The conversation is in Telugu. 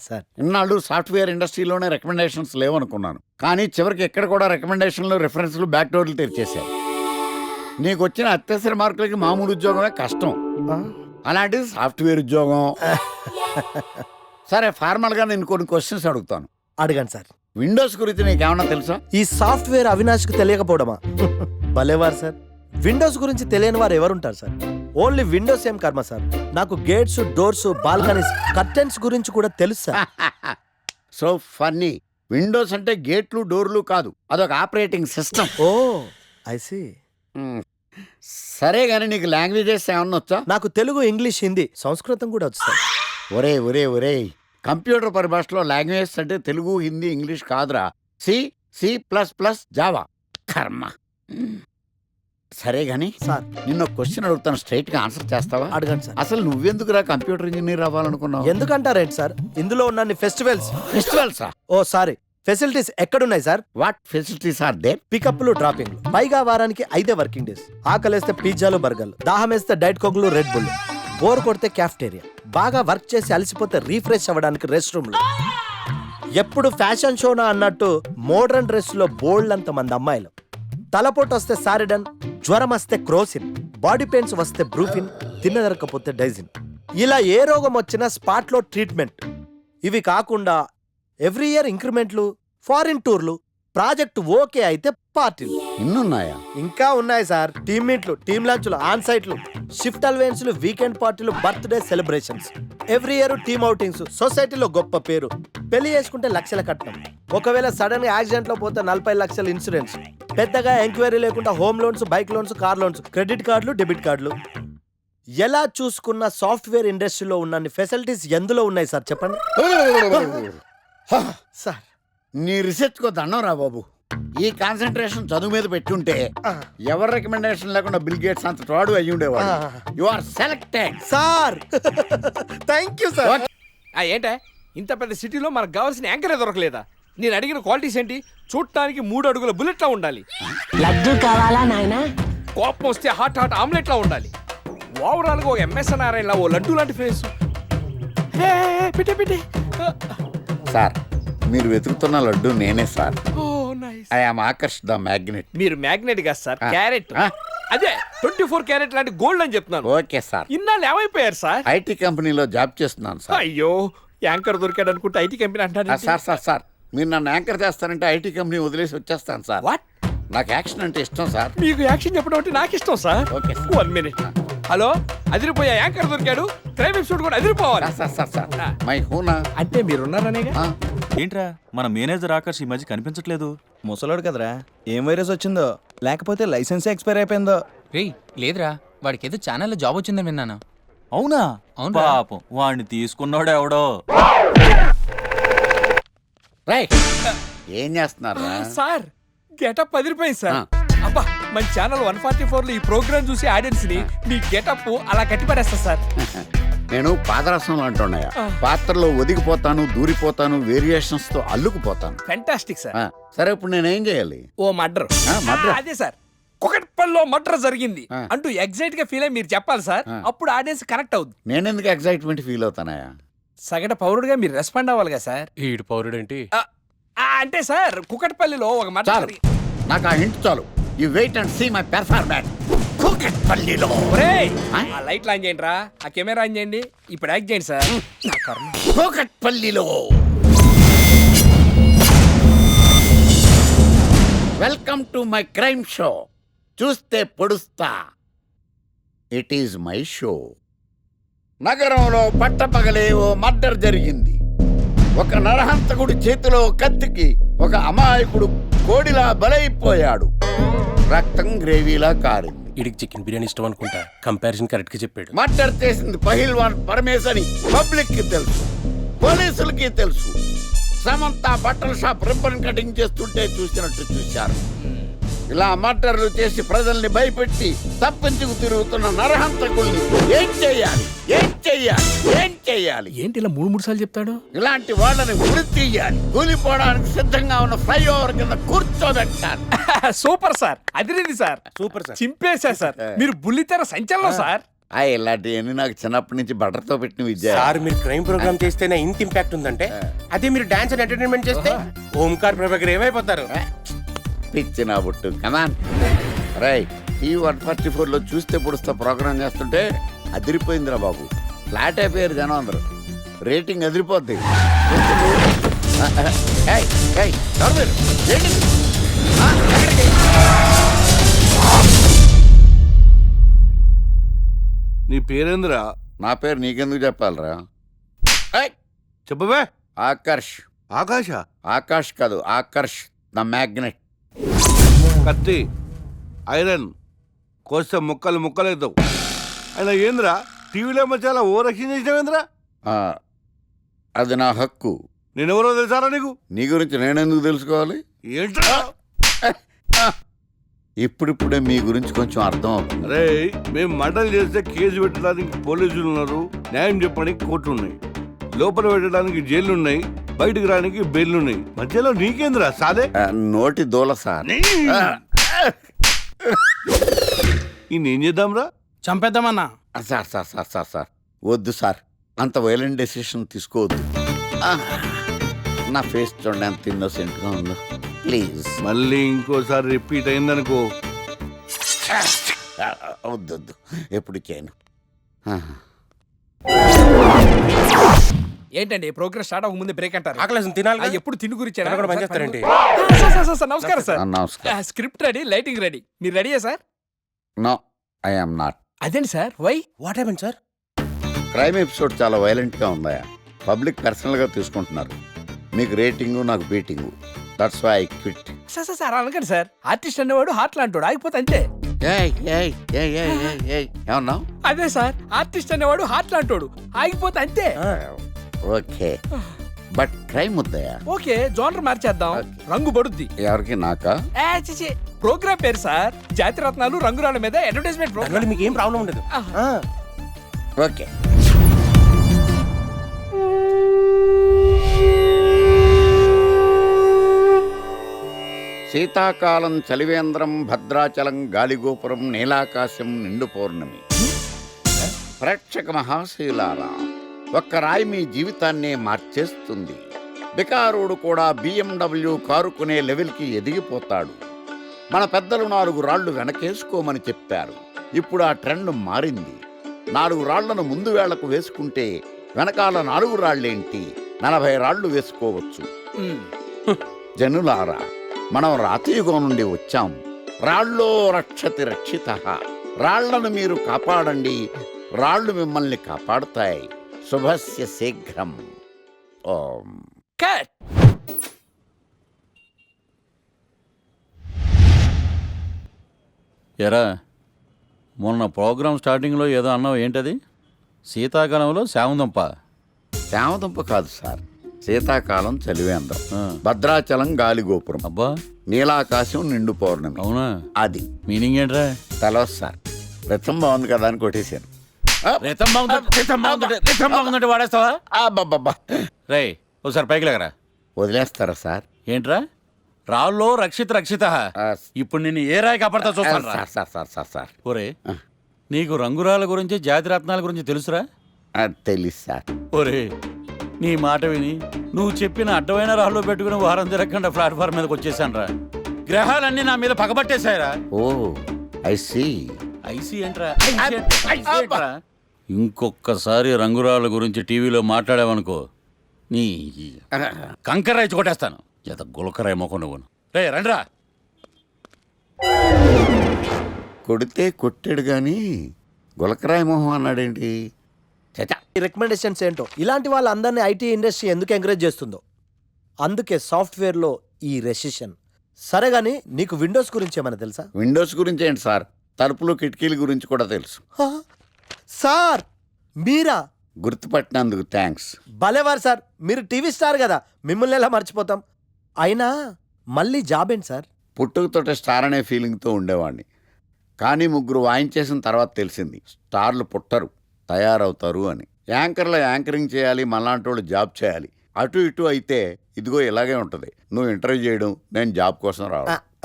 సార్ ఇన్నాళ్ళు సాఫ్ట్వేర్ ఇండస్ట్రీలోనే రికమెండేషన్స్ లేవనుకున్నాను, కానీ చివరికి ఎక్కడ కూడా రికమెండేషన్లు రిఫరెన్స్లు బ్యాక్ డోర్లు తెరిచేశారు. నీకు వచ్చిన అత్యవసర మార్కులకి మామూలు ఉద్యోగమే కష్టం, అలాంటిది సాఫ్ట్వేర్ ఉద్యోగం. సరే, ఫార్మల్గా నేను కొన్ని క్వశ్చన్స్ అడుగుతాను. అడగండి సార్. విండోస్ గురించి నీకేమన్నా తెలుసా? ఈ సాఫ్ట్వేర్ అవినాష్కి తెలియకపోవడమా? భలేవారు సార్. విండోస్ గురించి తెలియని వారు ఎవరుంటారు సార్? ఓన్లీ విండోస్ ఏం కర్మ సార్, నాకు గేట్స్, డోర్స్, బాల్కనీస్, కర్టెన్స్ గురించి కూడా తెలుసు సార్. So funny. విండోస్ అంటే గేట్లు డోర్లు కాదు, అదొక operating system. Oh I see. సరే గానీ నీకు లాంగ్వేజెస్ ఏమన్నా వచ్చా? నాకు తెలుగు, ఇంగ్లీష్, హిందీ, సంస్కృతం కూడా వచ్చు సార్. ఒరే కంప్యూటర్ పరిభాషలో లాంగ్వేజెస్ అంటే తెలుగు, హిందీ, ఇంగ్లీష్ కాదురా, C++, జావా. కర్మ. సరే గాని సార్ నిన్న క్వశ్చన్ అడుగుతాను, స్ట్రైట్ గా ఆన్సర్ చేస్తావా? అడగండి సార్. అసలు నువ్వెందుకురా కంప్యూటర్ ఇంజనీర్ అవ్వాలనుకున్నావు? ఎందుకంటారేంటి సార్, ఇందులో ఉన్న ఫెస్టివల్సా? ఓ సారీ, ఫెసిలిటీస్ ఎక్కడున్నాయి sir? What facilities are there? పికప్లు, డ్రాపింగ్లు, పైగా వారానికి 5 వర్కింగ్ డేస్. ఆకలేస్తే పిజ్జాలు, బర్గర్లు, దాహం వేస్తే డైట్ కోక్లు, రెడ్ బుల్, బోర్ కొడితే క్యాఫ్టేరియా, బాగా వర్క్ చేసి అలసిపోతే రీఫ్రెష్ అవ్వడానికి రెస్ట్ రూమ్లు. ఎప్పుడు ఫ్యాషన్ షోనా అన్నట్టు మోడర్న్ డ్రెస్ లో బోల్డ్ అంత మంది అమ్మాయిలు. తలపోటు వస్తే సారిడన్, జ్వరం వస్తే క్రోసిన్, బాడీ పెయిన్స్ వస్తే బ్రూఫిన్, తిన్నదరకపోతే డైజిన్. ఇలా ఏ రోగం వచ్చినా స్పాట్ లో ట్రీట్మెంట్. ఇవి కాకుండా ఎవ్రీ ఇయర్ ఇంక్రిమెంట్లు, ఫారిన్ టూర్లు, ప్రాజెక్ట్ ఓకే అయితే పార్టీలు. ఇన్నున్నాయా? ఇంకా ఉన్నాయి సార్. టీమ్ మీట్లు, టీమ్ లంచ్లు, ఆన్ సైట్లు, షిఫ్ట్ అలవెన్స్లు, వీకెండ్ పార్టీలు, birthday celebrations, every year team outings, సొసైటీలో గొప్ప పేరు, పెళ్లి చేసుకుంటే లక్షల కట్నం, ఒకవేళ సడన్ యాక్సిడెంట్ లో పోతే 40 లక్షల ఇన్సూరెన్స్, పెద్దగా ఎంక్వైరీ లేకుండా home loans, bike loans, car loans, credit కార్డులు, డెబిట్ కార్డులు. ఎలా చూసుకున్న సాఫ్ట్వేర్ ఇండస్ట్రీలో ఉన్న ఫెసిలిటీస్ ఎందులో ఉన్నాయి సార్ చెప్పండి సార్. నీ రీసెర్చ్ కో దండం రా బాబు. ఈ కాన్సన్ట్రేషన్ చదువు మీద పెట్టుంటే ఎవరి రికమెండేషన్ లేకుండా బిల్ గేట్స్ అంత తోడు అయ్యి ఉండేవాడు. You are selected sir. Thank you sir. ఏంటే ఇంత పెద్ద సిటీలో మనకు కావాల్సిన యాంకరే దొరకలేదా? నేను అడిగిన క్వాలిటీస్ ఏంటి? చూడటానికి 3 అడుగుల బుల్లెట్లా ఉండాలి, లడ్డు కావాలా నాయనా, కోపం వస్తే హాట్ ఆమ్లెట్లా ఉండాలి, ఓవరాల్గా ఒక MSNRI లా ఓ లడ్డు లాంటి ఫేస్. పిటే సార్, మీరు వెతుకుతున్న లడ్డు నేనే sir. Oh nice. I am Akarsh the magnet. మీరు మ్యాగ్నెట్ కాదు సార్, క్యారెట్. అదే 24 క్యారెట్ లాంటి గోల్డ్ అని చెప్తున్నాను. Okay sir. ఇన్నాళ్ళు ఏమైపోయారు సార్? ఐటీ కంపెనీలో జాబ్ చేస్తున్నాను సార్. అయ్యో, యాంకర్ దొరికాడు అనుకుంటే ఐటీ కంపెనీ అంటారు. సార్ మీరు నన్ను యాంకర్ చేస్తారంటే ఐటీ కంపెనీ వదిలేసి వచ్చేస్తాను సార్. వాట్? నాకు యాక్షన్ అంటే ఇష్టం సార్. మీకు యాక్షన్ చెప్పడం అంటే నాకు ఇష్టం sir. Okay sir. 1 minute. Hello, అదిరిపోయా యాంకర్ దొరికాడు, క్రైమ్ ఎపిసోడ్ కూడా అదిరిపోవాలి. సార్ మై హూనా అంటే మీరున్నారనేగా. ఏంట్రా మన మేనేజర్ ఆకర్ష్ ఈ మధ్య కనిపించట్లేదు? ముసలోడు కదరా, ఏం వైరస్ వచ్చిందో, లేకపోతే లైసెన్స్ ఎక్స్పైర్ అయిపోయిందో. రేయ్ లేదురా, వాడికి ఏదో ఛానల్లో జాబ్ వచ్చిందని విన్నాను. అవునా? అవును పాపం వాడిని తీసుకున్నాడు ఎవడో. రైట్. ఏం చేస్తున్నారు సార్? గెటప్ అదిరిపోయింది సార్. అబ్బా, మన ఛానల్ 144 లో ఈ ప్రోగ్రామ్ చూసి ఆడియన్స్ ని మీ గెటప్ అలా కట్టిపడేస్తా సార్. నేను పాదరసంలో అంటున్నాయా, పాత్రలో ఒదిగిపోతాను, దూరిపోతాను, వేరియేషన్స్ తో అల్లుకుపోతాను. Fantastic sir. సరే, ఇప్పుడు నేనేం చేయాలి? ఓ మర్డర్. అదే సార్, కుకట్పల్లిలో మర్డర్ జరిగింది అంటూ ఎగ్జైట్ గా ఫీల్ అయ్యి మీరు చెప్పాలి సార్. అప్పుడు ఆడియన్స్ కనెక్ట్ అవుద్ది. నేనెందుకు ఎగ్జైట్మెంట్ ఫీల్ అవుతానయా? సగటు పౌరుడుగా మీరు రెస్పాండ్ అవ్వాలి కదా సార్. ఈడు పౌరుడేంటి? అంటే సార్, కుకట్పల్లిలో ఒక మర్డర్. నాకు ఆ హింట్ చాలు. You wait and see my performance. కుకట్పల్లిలో. ఆ లైట్ ఆన్ చేయండి రా, ఆ కెమెరా ఆన్ చేయండి, ఇప్పుడు యాక్ట్ చేయండి సార్. కుకట్పల్లిలో. Welcome to my crime show. చూస్తే పొడుస్తా. It is my show. నగరంలో పట్టపగలే ఓ మర్డర్ జరిగింది. ఒక నరహంతకుడి చేతిలో కత్తికి ఒక అమాయకుడు కోడిలా బలైపోయాడు. రక్తం గ్రేవీలా కారింది. ఇడికి చికెన్ బిర్యానీ ఇష్టం అనుకుంటా. కంపారిజన్ కరెక్ట్ గా చెప్పాడు. మర్డర్ చేసింది పహిల్వాన్ పరమేశ్ అని పబ్లిక్ కి తెలుసు, పోలీసులకి తెలుసు. సమంత బట్టల షాప్ రిబ్బన్ కటింగ్ చేస్తుంటే చూసినట్టు చూశారు. ఇలా మర్డర్లు చేసి ప్రజల్ని భయపెట్టి తప్పించుకు తిరుగుతున్న నరహంతకుల్ని ఏం చెయ్యాలి? ఏంటి ఇలా 3 సార్లు చెప్తాడు? ఇలాంటి వాళ్ళని ఉరి తీయాలి. కూలిపోవడానికి సిద్ధంగా ఉన్న ఫ్లైఓవర్ కింద కూర్చోబెట్టాలి. సూపర్ సార్, అదిరింది సార్, సూపర్ సార్. చింపేశా సార్. మీరు బుల్లితెర సంచలనం సార్. ఇలాంటివన్నీ నాకు చిన్నప్పటి నుంచి బటర్తో పెట్టిన విద్య. సార్ మీరు క్రైమ్ ప్రోగ్రామ్ చేస్తేనే ఇంత ఇంపాక్ట్ ఉందంటే అదే మీరు డాన్స్ అండ్ ఎంటర్టైన్మెంట్ చేస్తే ఓంకార్ ప్రభాకర్ ఏమైపోతారు? పిచ్చి నా బుట్టు కమాన్. రైట్, ఈ 144లో చూస్తే పొడుస్తా ప్రోగ్రామ్ చేస్తుంటే అదిరిపోయిందిరా బాబు. ఫ్లాట్ అయిపోయారు జనం అందరూ. రేటింగ్ అదిరిపోద్ది. ఏయ్, ఏయ్, ఎవరు మీరు? ఏంటి? ఎక్కడికి? నీ పేరేంద్రా? నా పేరు నీకెందుకు చెప్పాలరా? చెప్పవే. ఆకర్ష్. ఆకాశ? ఆకాష్ కాదు, ఆకర్ష్ ద మ్యాగ్నెట్. కత్తి, ఐరన్ కోస్తే ముక్కలు ముక్కలవుతావు. అయినా ఏంద్రా టీవీలో మధ్య ఓ రక్షణ చేసినావేంద్రా? అది నా హక్కు. నేనెవరో తెలుసారా నీకు? నీ గురించి నేనెందుకు తెలుసుకోవాలి? ఏంట్రా? ఇప్పుడిప్పుడే మీ గురించి కొంచెం అర్థం అవుతుంది. అరే, మేము మర్డర్ చేస్తే కేసు పెట్టడానికి పోలీసులు ఉన్నారు, న్యాయం చెప్పడానికి కోర్టులు ఉన్నాయి, లోపల పెట్టడానికి జైలు ఉన్నాయి, బయటకు రానికి బెయిల్ ఉన్నాయి. మధ్యలో నీకేంద్రా సాదే? నోటి దూల సార్. ఏం చేద్దాంరా? చంపేద్దామన్నా. Sir sir sir sir sir వద్దు సార్, అంత వైలెంట్ డెసిషన్ తీసుకోవద్దు. నా ఫేస్ చూడండి ఎంత ఇన్నోసెంట్గా ఉందో. ప్లీజ్ మళ్ళీ ఇంకోసారి రిపీట్ అయిందనుకో. వద్దు వద్దు, ఎప్పుడు చేయను. ఏంటండి ప్రోగ్రెస్ స్టార్ట్ అవ్వక ముందు బ్రేక్ అంటారు? ఆకలేసం తినాలి కదా? ఎప్పుడు తిని గురించి తినకుండా కూడా పని చేస్తారేంటి? నమస్కారం సార్. నమస్కారం. Script ready, lighting ready. మీరు రెడీయా sir? No, I am not. అదేంటి sir, why? What happen sir? Crime episode చాలా వైలెంట్గా ఉందా? పబ్లిక్ పర్సనల్గా తీసుకుంటున్నారు. మీకు రేటింగు, నాకు beating. That's why I quit. Sir sir sir అనకండి సార్. ఆర్టిస్ట్ అనేవాడు హార్ట్ లాంటాడు, ఆగిపోతే అంతే. ఏమన్నావు? అదే సార్, ఆర్టిస్ట్ అనేవాడు హార్ట్ లాంటాడు, ఆగిపోతే అంతే. ఓకే, బట్ క్రైమ్ వద్దయా? ఓకే, జోనర్ మార్చేద్దాం. రంగు పడుద్ది. ఎవరికి? నాకా? ప్రోగ్రామ్ పేరు సార్ జాతిరత్నాలు రంగురాళ్ళ మీద అడ్వర్టైజ్మెంట్ దానివల్ల ప్రోగ్రామ్. మీకు ఏం ప్రాబ్లం ఉండదు. ఓకే. శీతాకాలం చలివేంద్రం, భద్రాచలం గాలిగోపురం, నీలాకాశం, నిండు పౌర్ణమి. ప్రేక్షక మహాశీలారా, ఒక్క రాయి మీ జీవితాన్నే మార్చేస్తుంది. బికారుడు కూడా BMW కారు కొనే లెవెల్కి ఎదిగిపోతాడు. మన పెద్దలు 4 రాళ్లు వెనకేసుకోమని చెప్పారు. ఇప్పుడు ఆ ట్రెండ్ మారింది. 4 రాళ్లను ముందు వేళ్లకు వేసుకుంటే వెనకాల 4 రాళ్లేంటి 40 రాళ్లు వేసుకోవచ్చు. జనులారా, మనం రాతియుగం నుండి వచ్చాం. రాళ్ళో రక్షతి రక్షిత. రాళ్లను మీరు కాపాడండి, రాళ్ళు మిమ్మల్ని కాపాడుతాయి. శుభస్య శీఘ్రం. ఓం. కట్. ఎరా, మొన్న ప్రోగ్రామ్ స్టార్టింగ్లో ఏదో అన్నావు, ఏంటది? శీతాకాలంలో శామదుంప. శామదుంప కాదు సార్, శీతాకాలం చలివేంద్రం, భద్రాచలం గాలిగోపురం, అబ్బా నీలాకాశం, నిండు పౌర్ణమి. అవునా? అది మీనింగ్ ఏంట్రా? తెలవదు సార్. రతం బాగుంది కదా అని కొట్టేశాను. వాడేస్తావా? రై, ఒకసారి పైకి లేకరా. వదిలేస్తారా సార్? ఏంట్రా? రాళ్ళో రక్షిత. ఇప్పుడు నిన్ను ఏ రాయి కాపాడతా చూస్తాను. Sir sir sir sir sir ఒరే, నీకు రంగురాళ్ళ గురించి జాతిరత్నాల గురించి తెలుసురా? తెలీదు సార్. ఒరే, నీ మాట విని నువ్వు చెప్పిన అడ్డమైన రాళ్ళు పెట్టుకుని వారం తిరగకుండా ప్లాట్ఫామ్ మీదకి వచ్చేసాను రా. గ్రహాలన్నీ నా మీద పగబట్టేశాయరా. ఓ, ఐ సీ. ఐసీ ఏంట్రా? ఇంకొక్కసారి రంగురాళ్ళ గురించి టీవీలో మాట్లాడావనుకో, నీ కంకర్రాయి కొట్టేస్తాను. జత గులకరాయి మొక్క నువ్వును. రే రండ్రా. కొడితే కొట్టాడు గాని గులకరాయి మొహం అన్నాడేంటి? రికమెండేషన్స్ ఏంటో ఇలాంటి వాళ్ళందరినీ ఐటీ ఇండస్ట్రీ ఎందుకు ఎంకరేజ్ చేస్తుందో. అందుకే సాఫ్ట్వేర్లో ఈ రెసిషన్. సరే గానీ నీకు విండోస్ గురించి ఏమైనా తెలుసా? విండోస్ గురించి ఏంటి సార్, తలుపులు కిటికీల గురించి కూడా తెలుసు. సార్ మీరా? గుర్తుపట్టినందుకు థ్యాంక్స్. భలేవారు సార్, మీరు టీవీ స్టార్ కదా, మిమ్మల్ని ఎలా మర్చిపోతాం. అయినా మళ్ళీ జాబ్ ఏంటి సార్? పుట్టుకతోటే స్టార్ అనే ఫీలింగ్తో ఉండేవాడిని. కానీ 3 వాయించేసిన తర్వాత తెలిసింది స్టార్లు పుట్టరు, తయారవుతారు అని. యాంకర్లో యాంకరింగ్ చేయాలి, మళ్ళాంటి వాళ్ళు జాబ్ చేయాలి. అటు ఇటు అయితే ఇదిగో ఇలాగే ఉంటుంది. నువ్వు ఇంటర్వ్యూ చేయడం, నేను జాబ్ కోసం రావడం.